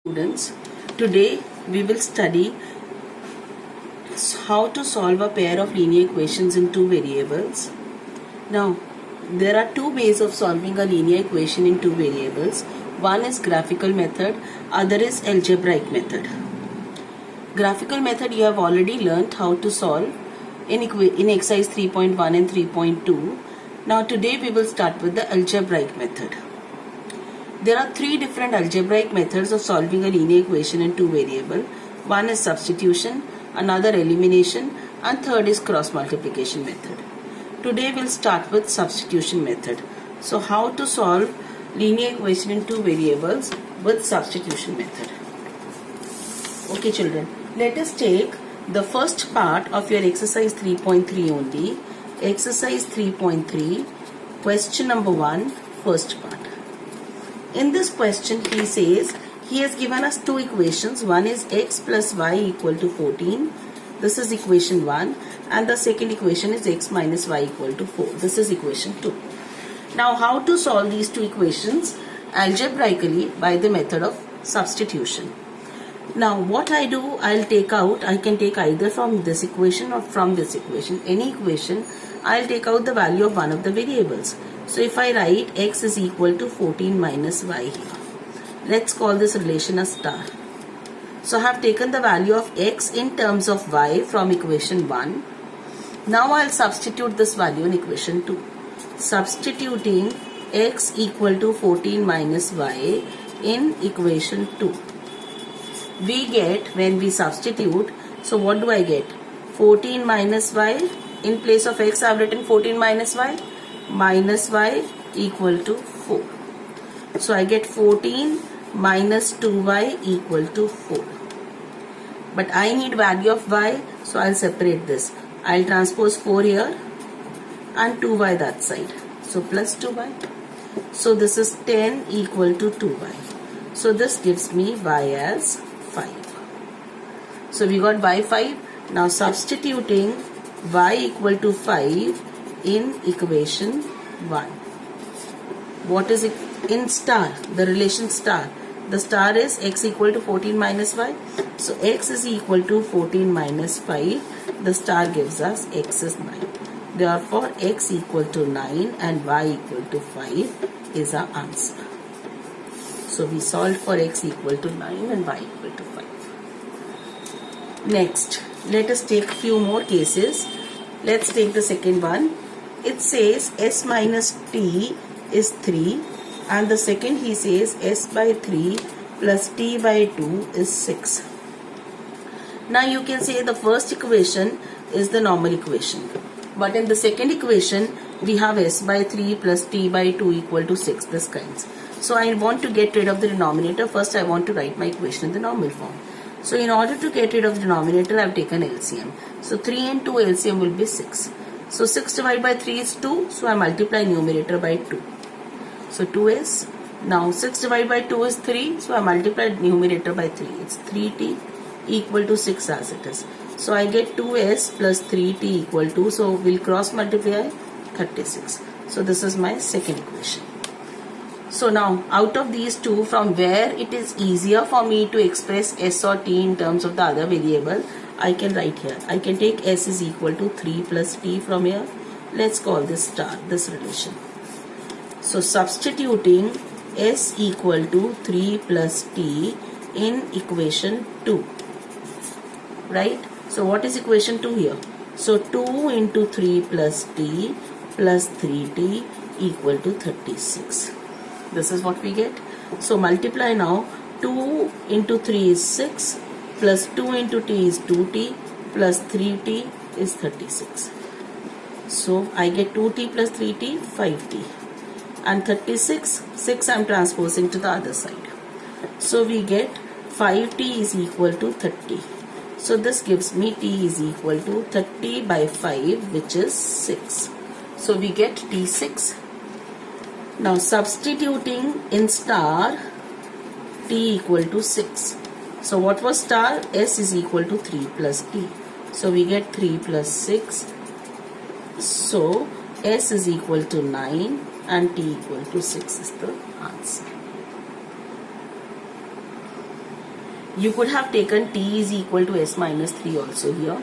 Students, today we will study how to solve a pair of linear equations in two variables. Now, there are two ways of solving a linear equation in two variables. One is graphical method, other is algebraic method. Graphical method you have already learnt how to solve in exercise 3.1 and 3.2. Now today we will start with the algebraic method. There are three different algebraic methods of solving a linear equation in two variables. One is substitution, another elimination, and third is cross multiplication method. Today we'll start with substitution method. So how to solve linear equation in two variables with substitution method. Okay children, let us take the first part of your exercise 3.3 only. Exercise 3.3, question number 1, first part. In this question, he says he has given us two equations. One is x plus y equal to 14. This is equation 1. And the second equation is x minus y equal to 4. This is equation 2. Now, how to solve these two equations? Algebraically by the method of substitution. Now, what I do, I can take either from this equation or from this equation. Any equation, I'll take out the value of one of the variables. So if I write x is equal to 14 minus y here, let's call this relation a star. So I have taken the value of x in terms of y from equation 1. Now I'll substitute this value in equation 2. Substituting x equal to 14 minus y in equation 2. We get, when we substitute, so what do I get? 14 minus y, in place of x I have written 14 minus y equal to 4. So I get 14 minus 2y equal to 4. But I need value of y, so I'll separate this. I'll transpose 4 here and 2y that side. So plus 2y. So this is 10 equal to 2y. So this gives me y as 5. So we got y 5. Now substituting y equal to 5 in equation 1. What is it in star? The relation star. The star is x equal to 14 minus y. So x is equal to 14 minus 5. The star gives us x is 9. Therefore x equal to 9 and y equal to 5 is our answer. So we solved for x equal to 9 and y equal to 5. Next, let us take few more cases. Let's take the second one. It says s minus t is 3 and the second he says s by 3 plus t by 2 is 6. Now you can say the first equation is the normal equation. But in the second equation we have s by 3 plus t by 2 equal to 6, this kinds. So I want to get rid of the denominator. First I want to write my equation in the normal form. So in order to get rid of the denominator I have taken LCM. So 3 and 2 LCM will be 6. So 6 divided by 3 is 2. So I multiply numerator by 2. So 2s. Now 6 divided by 2 is 3. So I multiply numerator by 3. It's 3t equal to 6 as it is. So I get 2s plus 3t equal to. So we'll cross multiply 36. So this is my second equation. So now out of these two, from where it is easier for me to express s or t in terms of the other variable, I can write here. I can take s is equal to 3 plus t from here. Let's call this star, this relation. So substituting s equal to 3 plus t in equation 2. Right? So what is equation 2 here? So 2 into 3 plus t plus 3t equal to 36. This is what we get. So multiply now. 2 into 3 is 6. Plus 2 into t is 2t plus 3t is 36. So I get 2t plus 3t, 5t. And 36, 6 I am transposing to the other side. So we get 5t is equal to 30. So this gives me t is equal to 30 by 5, which is 6. So we get t6. Now substituting in star t equal to 6. So what was star? S is equal to 3 plus t. So we get 3 plus 6. So s is equal to 9 and t equal to 6 is the answer. You could have taken t is equal to s minus 3 also here,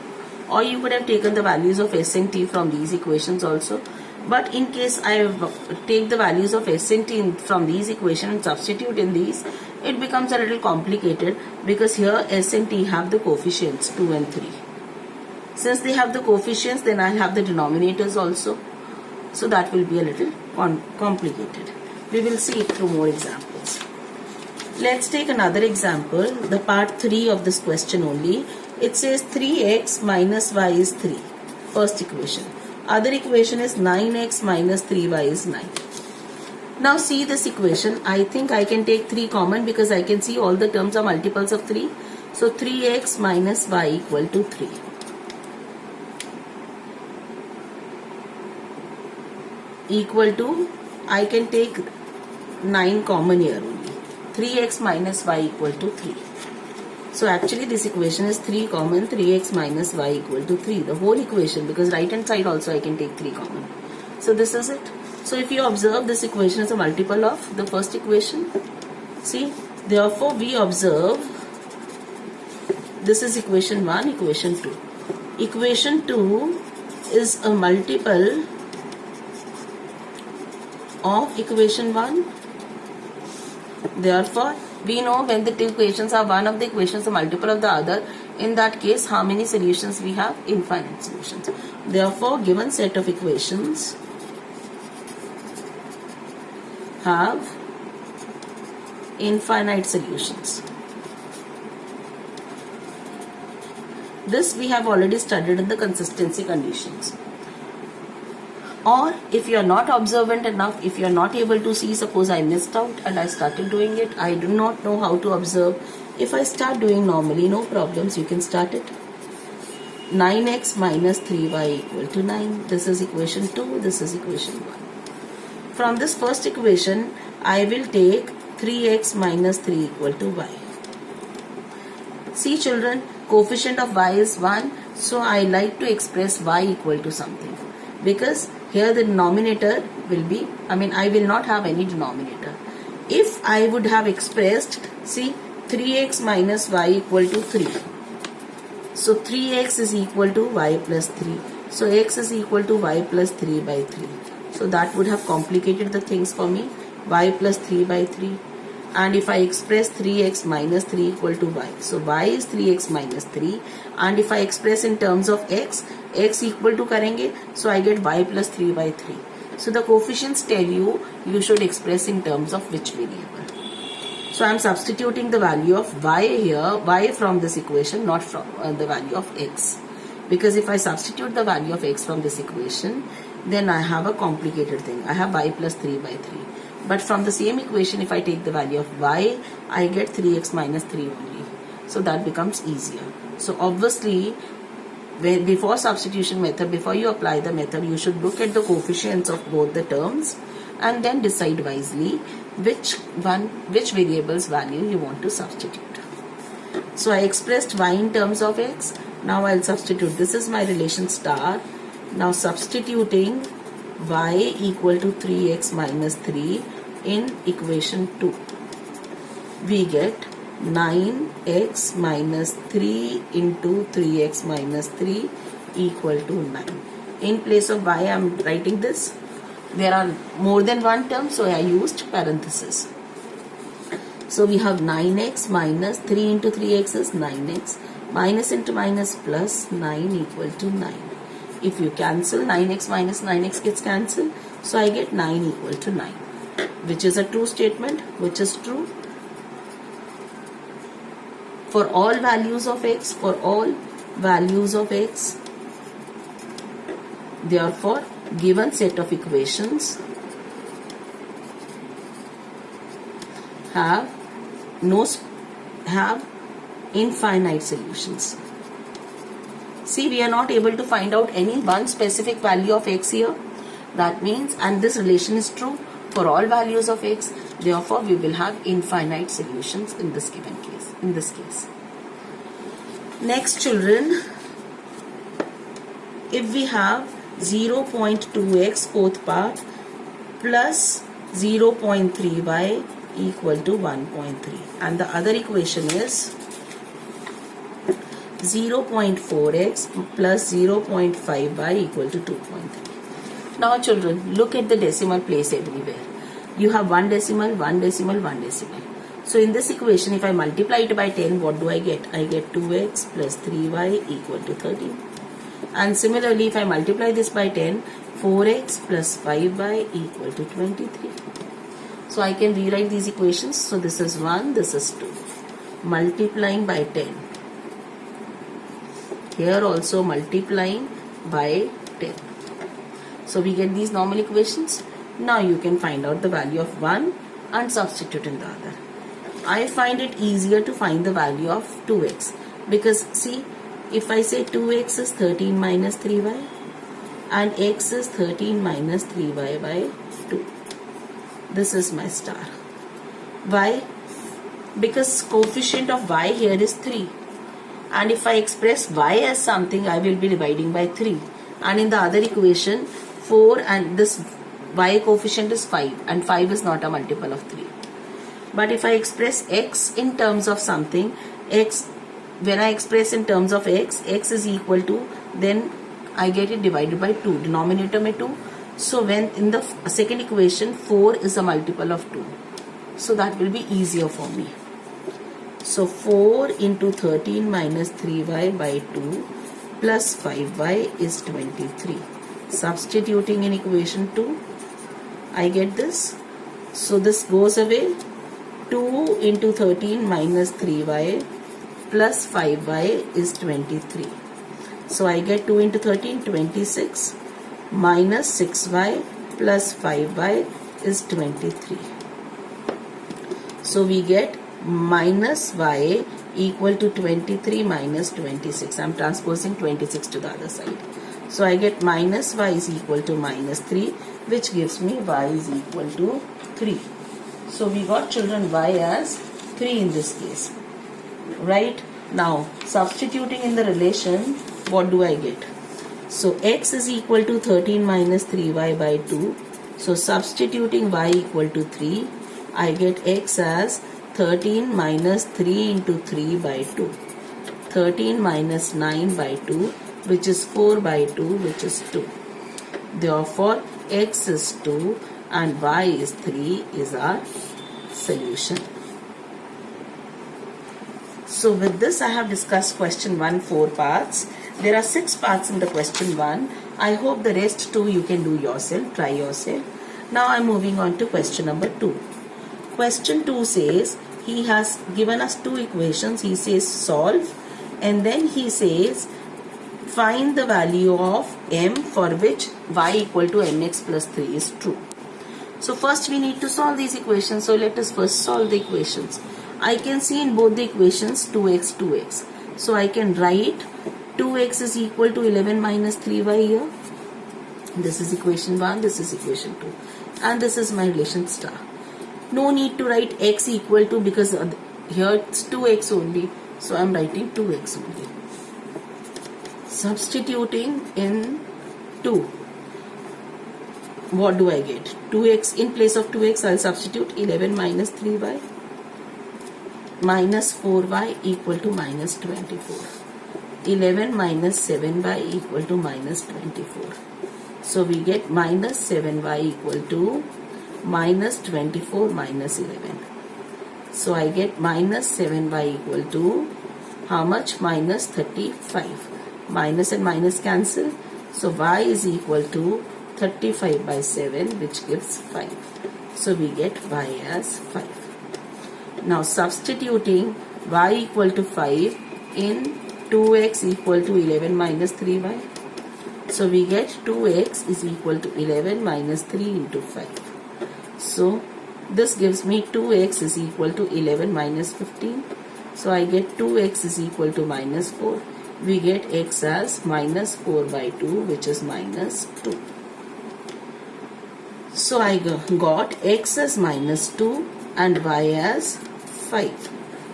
or you could have taken the values of s and t from these equations also. But in case I take the values of s and t from these equations and substitute in these, it becomes a little complicated, because here s and t have the coefficients 2 and 3. Since they have the coefficients, then I'll have the denominators also. So that will be a little complicated. We will see it through more examples. Let's take another example, the part 3 of this question only. It says 3x minus y is 3. First equation. Other equation is 9x minus 3y is 9. Now see this equation. I think I can take 3 common, because I can see all the terms are multiples of 3. So 3x minus y equal to 3. Equal to, I can take 9 common here only. 3x minus y equal to 3. So actually this equation is 3 common, 3x minus y equal to 3. The whole equation, because right hand side also I can take 3 common. So this is it. So if you observe, this equation is a multiple of the first equation. See, therefore we observe, this is equation 1, equation 2. Equation 2 is a multiple of equation 1. Therefore, we know when the two equations are one of the equations a multiple of the other, in that case how many solutions we have? Infinite solutions. Therefore, given set of equations have infinite solutions. This we have already studied in the consistency conditions. Or if you are not observant enough, if you are not able to see, suppose I missed out and I started doing it, I do not know how to observe. If I start doing normally, no problems, you can start it. 9x minus 3y equal to 9. This is equation 2, this is equation 1. From this first equation, I will take 3x minus 3 equal to y. See children, coefficient of y is 1, so I like to express y equal to something. Because here the denominator will be, I will not have any denominator. If I would have expressed, see, 3x minus y equal to 3. So 3x is equal to y plus 3. So x is equal to y plus 3 by 3. So that would have complicated the things for me. Y plus 3 by 3. And if I express 3x minus 3 equal to y. So y is 3x minus 3. And if I express in terms of x equal to karenge, so I get y plus 3 by 3. So the coefficients tell you should express in terms of which variable. So I am substituting the value of y here, y from this equation, not from the value of x. Because if I substitute the value of x from this equation, then I have a complicated thing. I have y plus 3 by 3. But from the same equation, if I take the value of y, I get 3x minus 3 only. So that becomes easier. So obviously, before substitution method, before you apply the method, you should look at the coefficients of both the terms and then decide wisely which variable's value you want to substitute. So I expressed y in terms of x. Now I'll substitute. This is my relation star. Now substituting y equal to 3x minus 3 in equation 2. We get 9x minus 3 into 3x minus 3 equal to 9. In place of y, I am writing this. There are more than one term, so I used parenthesis. So we have 9x minus 3 into 3x is 9x. Minus into minus plus 9 equal to 9. If you cancel, 9x minus 9x gets cancelled. So I get 9 equal to 9. Which is a true statement, which is true. For all values of x, therefore, given set of equations have infinite solutions. See, we are not able to find out any one specific value of x here. That means, and this relation is true for all values of x, therefore we will have infinite solutions in this given case. In this case. Next children, if we have 0.2x fourth part plus 0.3y equal to 1.3, and the other equation is 0.4x plus 0.5y equal to 2.3. Now children, look at the decimal place everywhere. You have one decimal, one decimal, one decimal. So in this equation, if I multiply it by 10, what do I get? I get 2x plus 3y equal to 13. And similarly, if I multiply this by 10, 4x plus 5y equal to 23. So I can rewrite these equations. So this is 1, this is 2. Multiplying by 10. Here also multiplying by 10. So we get these normal equations. Now you can find out the value of one and substitute in the other. I find it easier to find the value of 2x because see, if I say 2x is 13 minus 3y and x is 13 minus 3y by 2. This is my star. Why? Because coefficient of y here is 3. And if I express y as something, I will be dividing by 3. And in the other equation, 4 and this y coefficient is 5. And 5 is not a multiple of 3. But if I express x in terms of something, when I express in terms of x is equal to, then I get it divided by 2. Denominator mein 2. So when in the second equation, 4 is a multiple of 2. So that will be easier for me. So 4 into 13 minus 3y by 2 plus 5y is 23. Substituting in equation 2, I get this. So this goes away. 2 into 13 minus 3y plus 5y is 23. So I get 2 into 13, 26 minus 6y plus 5y is 23. So we get minus y equal to 23 minus 26. I am transposing 26 to the other side. So I get minus y is equal to minus 3, which gives me y is equal to 3. So we got children y as 3 in this case. Right? Now substituting in the relation, what do I get? So x is equal to 13 minus 3y by 2. So substituting y equal to 3, I get x as 13 minus 3 into 3 by 2. 13 minus 9 by 2, which is 4 by 2, which is 2. Therefore, x is 2 and y is 3 is our solution. So with this, I have discussed question 1, 4 parts. There are 6 parts in the question 1. I hope the rest 2 you can do yourself, try yourself. Now I am moving on to question number 2. Question 2 says, he has given us 2 equations. He says solve, and then he says find the value of m for which y equal to mx plus 3 is true. So first we need to solve these equations. So let us first solve the equations. I can see in both the equations 2x, 2x. So I can write 2x is equal to 11 minus 3y here. This is equation 1, this is equation 2. And this is my relation star. No need to write x equal to, because here it's 2x only. So I am writing 2x only. Substituting in 2. What do I get? 2x, in place of 2x I'll substitute 11 minus 3y minus 4y equal to minus 24. 11 minus 7y equal to minus 24. So we get minus 7y equal to minus 24 minus 11. So I get minus 7y equal to how much? Minus 35. Minus and minus cancel. So y is equal to 35 by 7, which gives 5. So we get y as 5. Now substituting y equal to 5 in 2x equal to 11 minus 3y. So we get 2x is equal to 11 minus 3 into 5. So this gives me 2x is equal to 11 minus 15. So I get 2x is equal to minus 4. We get x as minus 4 by 2, which is minus 2. So I got x as minus 2 and y as 5.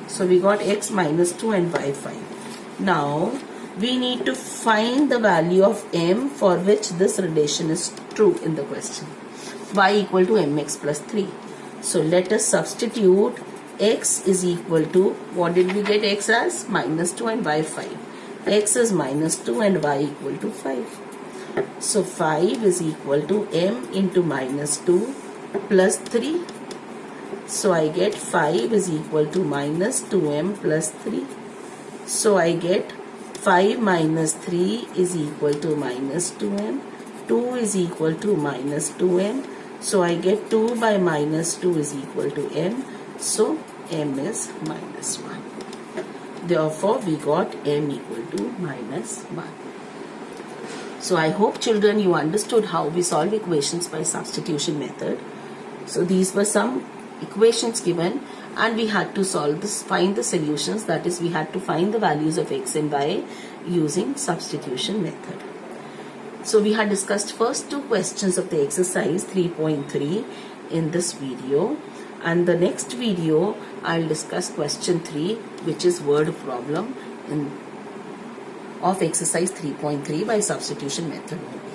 So we got x minus 2 and y 5. Now we need to find the value of m for which this relation is true in the question. Y equal to mx plus 3. So let us substitute x is equal to, what did we get x as? Minus 2 and y 5. x is minus 2 and y equal to 5. So 5 is equal to m into minus 2 plus 3. So I get 5 is equal to minus 2m plus 3. So I get 5 minus 3 is equal to minus 2m. 2 is equal to minus 2m. So I get 2 by minus 2 is equal to m. So m is minus 1. Therefore, we got m equal to minus 1. So I hope children you understood how we solve equations by substitution method. So these were some equations given and we had to solve this, find the solutions, that is we had to find the values of x and y using substitution method. So we had discussed first two questions of the exercise 3.3 in this video, and the next video I'll discuss question 3, which is word problem of exercise 3.3 by substitution method only.